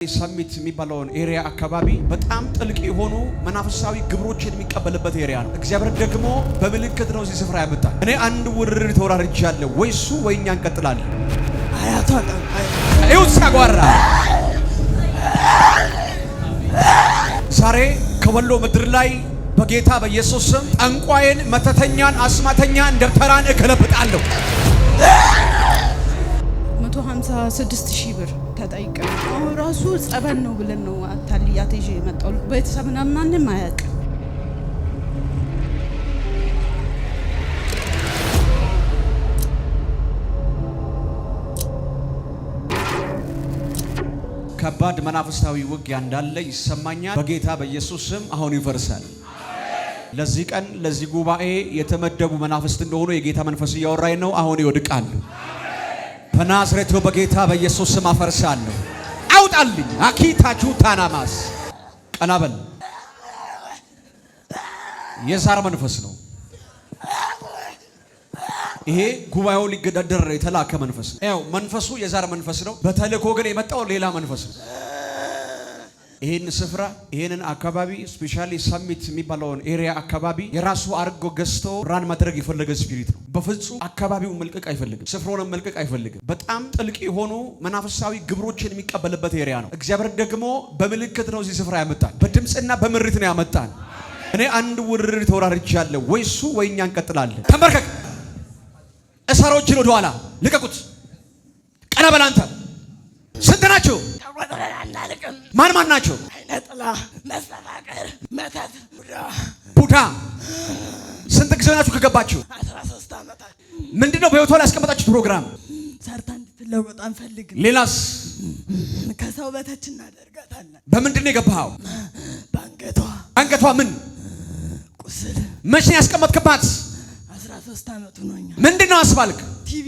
ሰሚት የሚባለውን ኤሪያ አካባቢ በጣም ጥልቅ የሆኑ መናፍሳዊ ግብሮችን የሚቀበልበት ኤሪያ ነው። እግዚአብሔር ደግሞ በምልክት ነው እዚህ ስፍራ ያመጣል። እኔ አንድ ውርር ተወራርጃለሁ። ወይ እሱ ወይ እኛ እንቀጥላለን። አያቷ አይውስ ያጓራ ዛሬ ከወሎ ምድር ላይ በጌታ በኢየሱስ ስም ጠንቋይን፣ መተተኛን፣ አስማተኛን፣ ደብተራን እገለብጣለሁ። 156,000 ብር ተጠይቀን አሁን ራሱ ጸበል ነው ብለን ነው አታልያት ይዤ የመጣው። ቤተሰብና ማንንም አያውቅም። ከባድ መናፍስታዊ ውጊያ እንዳለ ይሰማኛል። በጌታ በኢየሱስ ስም አሁን ይፈርሳል። ለዚህ ቀን ለዚህ ጉባኤ የተመደቡ መናፍስት እንደሆኑ የጌታ መንፈስ እያወራኝ ነው። አሁን ይወድቃሉ። በናዝሬቱ በጌታ በኢየሱስ ስም አፈርሳለሁ። አውጣልኝ። አኪታቹ ታናማስ ቀናበል የዛር መንፈስ ነው። ይሄ ጉባኤው ሊገዳደር የተላከ መንፈስ ነው። ያው መንፈሱ የዛር መንፈስ ነው። በተልእኮ ግን የመጣው ሌላ መንፈስ ነው። ይሄን ስፍራ ይሄንን አካባቢ ስፔሻሊ ሰሚት የሚባለውን ኤሪያ አካባቢ የራሱ አርጎ ገዝቶ ራን ማድረግ የፈለገ ስፒሪት ነው። በፍጹም አካባቢውን መልቀቅ አይፈልግም። ስፍራውን መልቀቅ አይፈልግም። በጣም ጥልቅ የሆኑ መናፍሳዊ ግብሮችን የሚቀበልበት ኤሪያ ነው። እግዚአብሔር ደግሞ በምልክት ነው እዚህ ስፍራ ያመጣል። በድምጽና በምሪት ነው ያመጣል። እኔ አንድ ውርር ተወራርጃለሁ። ወይ እሱ ወይ እኛ እንቀጥላለን። ተንበርከክ። እሰሮችን ወደ ኋላ ልቀቁት። ቀና በል አንተ። ስንት ናቸው? ማን ማን ናቸው? አይነጥላ፣ መስተፋቅር፣ መተት፣ ቡዳ። ስንት ጊዜ ናችሁ ከገባችሁ? 13 ዓመታት። ምንድነው በህይወቷ ላይ ያስቀመጣችሁ ፕሮግራም? ሰርታ እንድትለወጥ አንፈልግም። ሌላስ? ከሰው በታች እናደርጋታለን። በምንድን ነው የገባኸው? በአንገቷ። አንገቷ ምን ቁስል። መቼ ነው ያስቀመጥክባት? 13 ዓመቱ ነውኛ። ምንድነው አስባልክ? ቲቪ።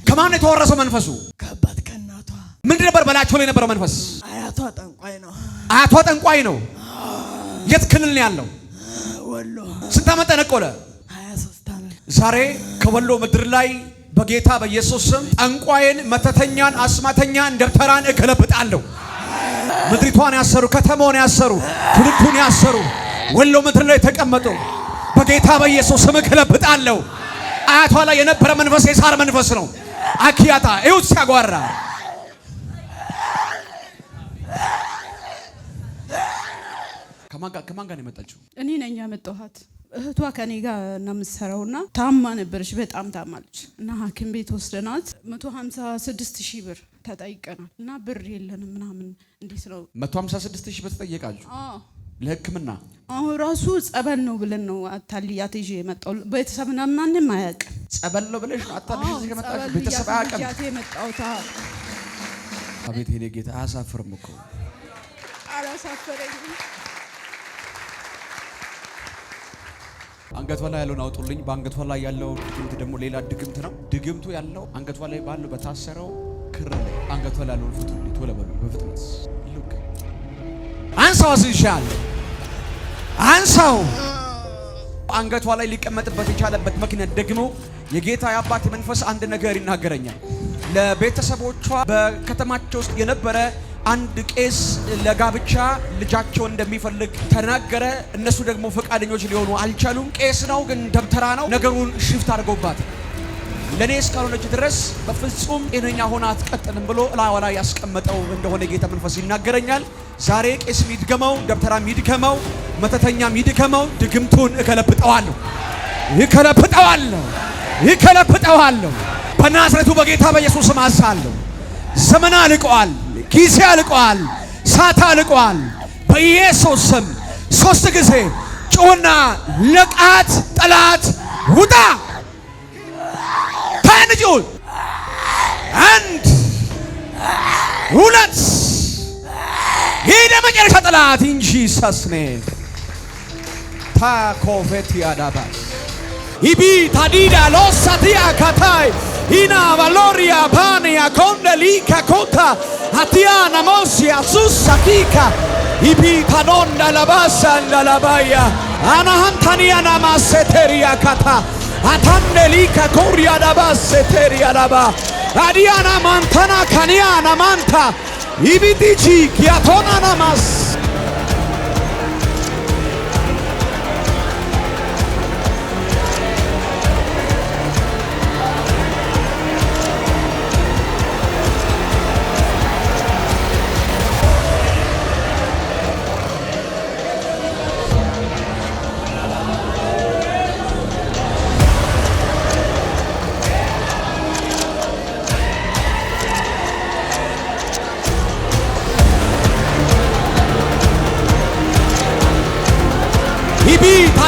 ከማን የተወረሰው መንፈሱ? ከአባት ከእናቷ። ምንድን ነበር በላቸው ላይ የነበረው መንፈስ? አያቷ ጠንቋይ ነው። አያቷ ጠንቋይ ነው። የት ክልል ነው ያለው? ወሎ። ስንት ዓመት ጠነቆለ? 23 ዓመት። ዛሬ ከወሎ ምድር ላይ በጌታ በኢየሱስ ስም ጠንቋይን፣ መተተኛን፣ አስማተኛን፣ ደብተራን እገለብጣለሁ። ምድሪቷን ያሰሩ፣ ከተማውን ያሰሩ፣ ትውልዱን ያሰሩ፣ ወሎ ምድር ላይ ተቀመጡ በጌታ በኢየሱስ ስም እገለብጣለሁ። አያቷ ላይ የነበረ መንፈስ የሳር መንፈስ ነው። አኪያታ ይውስ ያጓራ ከማን ጋር ነው የመጣችው? እኔ ነኝ ያመጣኋት። እህቷ ከኔ ጋር ነው የምትሰራውና ታማ ነበረች። በጣም ታማለች እና ሐኪም ቤት ወስደናት 156,000 ብር ተጠይቀናል እና ብር የለንም ምናምን። እንዴት ነው 156,000 ብር ተጠየቃችሁ? ለሕክምና አሁን ራሱ ጸበል ነው ብለን ነው አታልያት ይዤ የመጣው። ቤተሰብና ማንንም አያውቅም። ጸበል ነው ብለሽ አታልሽ እዚህ ከመጣሽ ቤተሰብ አያውቅም። አቤት የኔ ጌታ አያሳፍርም እኮ። አላሳፈረኝም። አንገቷ ላይ ያለውን አውጡልኝ። በአንገቷ ላይ ያለው ድግምት ደግሞ ሌላ ድግምት ነው። ድግምቱ ያለው አንገቷ ላይ ባለው በታሰረው ክር ላይ አንገቷ ላይ ያለውን ፍቱልኝ። ቶሎ በሉ በፍጥነት ሉክ አንሳው። አስይሻል አንሳው። አንገቷ ላይ ሊቀመጥበት የቻለበት ምክንያት ደግሞ የጌታ የአባት መንፈስ አንድ ነገር ይናገረኛል። ለቤተሰቦቿ በከተማቸው ውስጥ የነበረ አንድ ቄስ ለጋብቻ ልጃቸው እንደሚፈልግ ተናገረ። እነሱ ደግሞ ፈቃደኞች ሊሆኑ አልቻሉም። ቄስ ነው ግን ደብተራ ነው። ነገሩን ሽፍት አድርጎባት ለኔ እስካልሆነች ድረስ በፍጹም ጤነኛ ሆና አትቀጥልም ብሎ እላዋ ላይ ያስቀመጠው እንደሆነ የጌታ መንፈስ ይናገረኛል። ዛሬ ቄስ ሚድገመው፣ ደብተራ ሚድገመው፣ መተተኛ ሚድገመው፣ ድግምቱን እከለብጠዋለሁ፣ ይከለብጠዋለሁ፣ ይከለብጠዋለሁ። በናዝሬቱ በጌታ በኢየሱስ ስም አዛለሁ። ዘመን አልቋል፣ ጊዜ አልቋል፣ ሰዓት አልቋል። በኢየሱስ ስም 3 ጊዜ ጩና ለቃት ጠላት ውጣ። ታንጁ 1 2 ሄደ መጨረሻ ጠላት እንጂ ሰስኔ ታኮፌት ያዳባስ ኢቢ ታዲዳ ሎሳቲያ ካታይ ኢና ቫሎሪያ ባኒያ ኮንደሊካ ኮታ አቲያና ሞሲያ ሱሳቲካ ኢቢ ታዶንዳ ላባሳ እንዳላባያ አናሃንታኒያና ማሴቴሪያ ካታ አታንደሊካ ኮሪያ ዳባሴቴሪያ ዳባ አዲያና ማንታና ካኒያና ማንታ ኢቢቲቺ ኪያቶናናማስ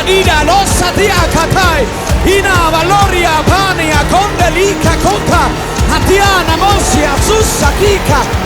Tanida losatia katai ina valoria pania kondelica conta hatiana mosia susa kika